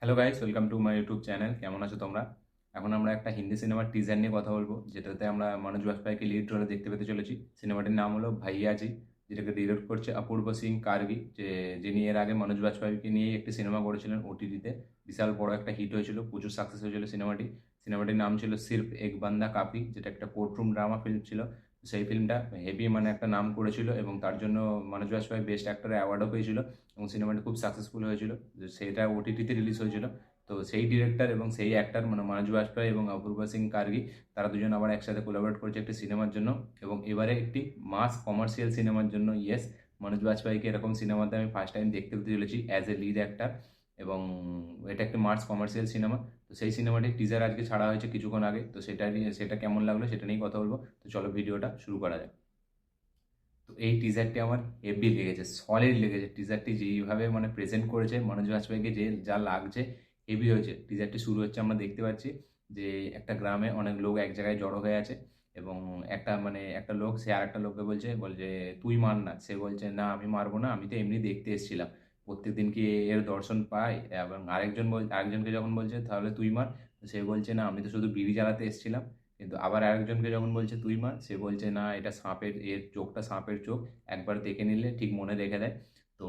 Hello guys, welcome to my YouTube channel. কেমন আছো তোমরা? এখন আমরা একটা হিন্দি সিনেমার টিজার নিয়ে কথা বলবো, যেটাতে আমরা মনোজ বাজপেয়ীকে লিড রোলে দেখতে পেতে চলেছি। সিনেমাটির নাম হলো ভাইয়াজি, যেটাকে ডিরেক্ট করছে অপূর্ব সিং কার্গি, যিনি এর আগে মনোজ বাজপেয়ীকে নিয়ে একটি সিনেমা করেছিলেন ওটিটিতে। বিশাল বড় একটা হিট হয়েছিল, প্রচুর সাকসেস হয়েছিল সিনেমাটির নাম ছিল সির্ফ এক বান্দা কাফি, যেটা একটা কোর্টরুম ড্রামা ফিল্ম ছিল। সেই ফিল্মটা হেভি একটা নাম করেছিল এবং তার জন্য মনোজ বাজপেয়ী বেস্ট অ্যাক্টরের অ্যাওয়ার্ডও পেয়েছিল এবং সিনেমাটি খুব সাকসেসফুল হয়েছিল। সেটা ওটিটিতে রিলিজ হয়েছিল। তো সেই ডিরেক্টর এবং সেই অ্যাক্টর মনোজ বাজপেয়ী এবং অপূর্ব সিং কার্গি, তারা দুজন আবার একসাথে কোলাবরেট করেছে একটি সিনেমার জন্য। এবং এবারে একটি মাস কমার্শিয়াল সিনেমার জন্য, ইয়েস, মনোজ বাজপেয়ীকে এরকম সিনেমাতে আমি ফার্স্ট টাইম দেখতে পেতে চলেছি অ্যাজ এ লিড অ্যাক্টর। এবং এটা একটি মাস কমার্শিয়াল সিনেমা। তো সেই সিনেমাটির টিজার আজকে ছাড়া হয়েছে কিছুক্ষণ আগে, তো সেটা কেমন লাগলো সেটা নিয়েই কথা বলবো। তো চলো ভিডিওটা শুরু করা যাক। তো এই টিজারটি আমার হেভি লেগেছে, সলিড লেগেছে। টিজারটি যেইভাবে প্রেজেন্ট করেছে মনোজ বাজপেয়ীকে, যে যা লাগছে, হেভি হয়েছে। টিজারটি শুরু হচ্ছে, আমরা দেখতে পাচ্ছি যে একটা গ্রামে অনেক লোক এক জায়গায় জড়ো হয়ে আছে এবং একটা লোক সে আর একটা লোককে বলছে বলছে তুই মার না। সে বলছে না, আমি মারবো না, আমি তো এমনি দেখতে এসেছিলাম, প্রত্যেকদিন কি এর দর্শন পাই? এবং আরেকজনকে যখন বলছে তাহলে তুই মার, তো সে বলছে না, আমি তো শুধু বিড়ি জ্বালাতে এসেছিলাম। কিন্তু আবার আরেকজনকে যখন বলছে তুই মার, সে বলছে না, এটা সাপের, এর চোখটা সাপের চোখ, একবার দেখে নিলে ঠিক মনে রেখে দেয়। তো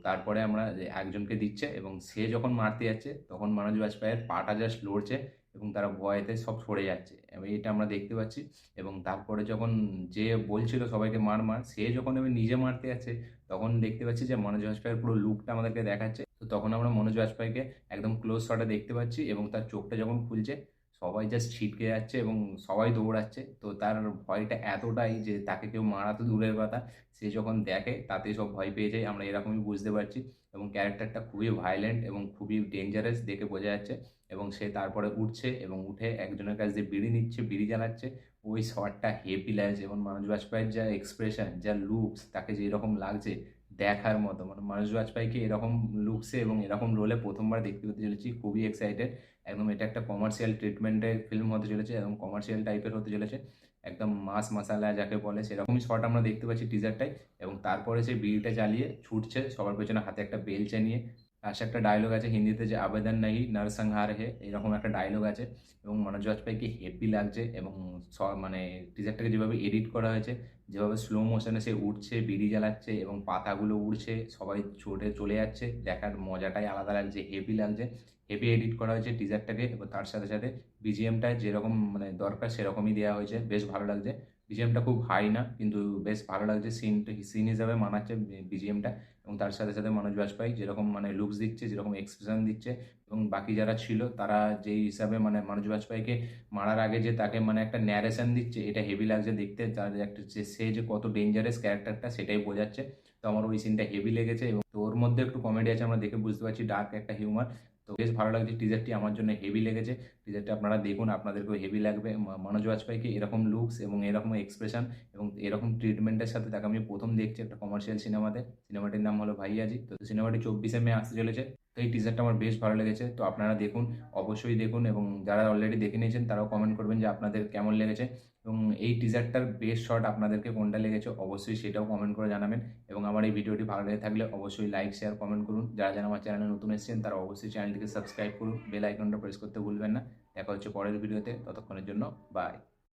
তারপরে আমরা যে একজনকে দিচ্ছে এবং সে যখন মারতে যাচ্ছে তখন মনোজ বাজপেয়ীর পাটা জাস্ট লড়ছে এবং তারা ভয়েতে সব সরে যাচ্ছে, এবং এটা আমরা দেখতে পাচ্ছি। এবং তারপরে যখন যে বলছিল সবাইকে মার মার, সে যখন এবার নিজে মারতে যাচ্ছে, তখন দেখতে পাচ্ছি যে মনোজ বাজপেয়ীর পুরো লুকটা আমাদেরকে দেখাচ্ছে। তো তখন আমরা মনোজ বাজপেয়ীকে একদম ক্লোজ শটে দেখতে পাচ্ছি এবং তার চোখটা যখন খুলছে, সবাই জাস্ট ছিটকে যাচ্ছে এবং সবাই দৌড়াচ্ছে। তো তার ভয়টা এতটাই যে তাকে কেউ মারা তো দূরের কথা, সে যখন দেখে তাতেই সব ভয় পেয়ে যায়, আমরা এরকমই বুঝতে পারছি। এবং ক্যারেক্টারটা খুবই ভায়োলেন্ট এবং খুবই ডেঞ্জারাস দেখে বোঝা যাচ্ছে। এবং সে তারপরে উঠছে এবং উঠে একজনের কাছ দিয়ে বিড়ি নিচ্ছে, বিড়ি জ্বালাচ্ছে। ওই শটটা হেভি লাগছে এবং মনোজ বাজপেয়ীর যা এক্সপ্রেশন, যা লুকস, তাকে যেরকম লাগছে দেখার মতো। মনোজ বাজপেয়ীকে এরকম লুকসে এবং এরকম রোলে প্রথমবার দেখতে পেতে চলেছি, খুবই এক্সাইটেড। একদম এটা একটা কমার্শিয়াল ট্রিটমেন্টের ফিল্ম হতে চলেছে এবং কমার্শিয়াল টাইপের হতে চলেছে। একদম মাস মাসালা যাকে বলে সেরকমই শট আমরা দেখতে পাচ্ছি টিজারটাই। এবং তারপরে সে বিড়িটা জ্বালিয়ে ছুটছে সবার পেছনে, হাতে একটা বেলচা নিয়ে। পাশে একটা ডায়লগ আছে হিন্দিতে, যে আবেদন নাহি নরসংহার হে, এরকম একটা ডায়লগ আছে। এবং মনোজ বাজপেয়ীকে হেভি লাগছে এবং টিজারটাকে যেভাবে এডিট করা হয়েছে, যেভাবে স্লো মোশনে সে উঠছে, বিড়ি জ্বালাচ্ছে এবং পাতাগুলো উড়ছে, সবাই ছুটে চলে যাচ্ছে, দেখার মজাটাই আলাদা লাগছে, হেভি লাগছে। হেভি এডিট করা হয়েছে টিজারটাকে এবং তার সাথে সাথে বিজিএমটা যেরকম দরকার সেরকমই দেওয়া হয়েছে, বেশ ভালো লাগছে। বিজিএমটা খুব হাই না, কিন্তু বেশ ভালো লাগছে, সিন হিসাবে মানাচ্ছে বিজিএমটা। এবং তার সাথে সাথে মনোজ বাজপেয়ী যেরকম লুকস দিচ্ছে, যেরকম এক্সপ্রেশন দিচ্ছে, এবং বাকি যারা ছিল তারা যেই হিসাবে মনোজ বাজপেয়ীকে মারার আগে যে তাকে একটা ন্যারেশন দিচ্ছে, এটা হেভি লাগছে দেখতে। তার একটা সে যে কত ডেঞ্জারাস ক্যারেক্টারটা সেটাই বোঝাচ্ছে। তো আমার ওই সিনটা হেভি লেগেছে এবং তো ওর মধ্যে একটু কমেডি আছে, আমরা দেখে বুঝতে পারছি, ডার্ক একটা হিউমার। তো বেশ ভালো লাগছে টিজারটি, আমার জন্য হেভি লেগেছে। টিজারটি আপনারা দেখুন, আপনাদেরকেও হেভি লাগবে। মনোজ বাজপেয়ীকে এরকম লুকস এবং এরকম এক্সপ্রেশন এবং এরকম ট্রিটমেন্টের সাথে তাকে আমি প্রথম দেখছি একটা কমার্শিয়াল সিনেমাতে। সিনেমাটির নাম হলো ভাইয়াজি। তো সিনেমাটি 24শে মে আসতে চলেছে। তো এই টিজারটা আমার বেশ ভালো লেগেছে, তো আপনারা দেখুন, অবশ্যই দেখুন। এবং যারা অলরেডি দেখে নিয়েছেন তারাও কমেন্ট করবেন যে আপনাদের কেমন লেগেছে। এবং এই টিজারটার বেস্ট শট আপনাদেরকে কোনটা লেগেছে অবশ্যই সেটাও কমেন্ট করে জানাবেন। এবং আমার এই ভিডিওটি ভালো লেগে থাকলে অবশ্যই লাইক, শেয়ার, কমেন্ট করুন। যারা যারা আমার চ্যানেলে নতুন এসেছেন তারা অবশ্যই চ্যানেলটিকে সাবস্ক্রাইব করুন, বেল আইকনটা প্রেস করতে ভুলবেন না। দেখা হচ্ছে পরের ভিডিওতে, ততক্ষণের জন্য বাই।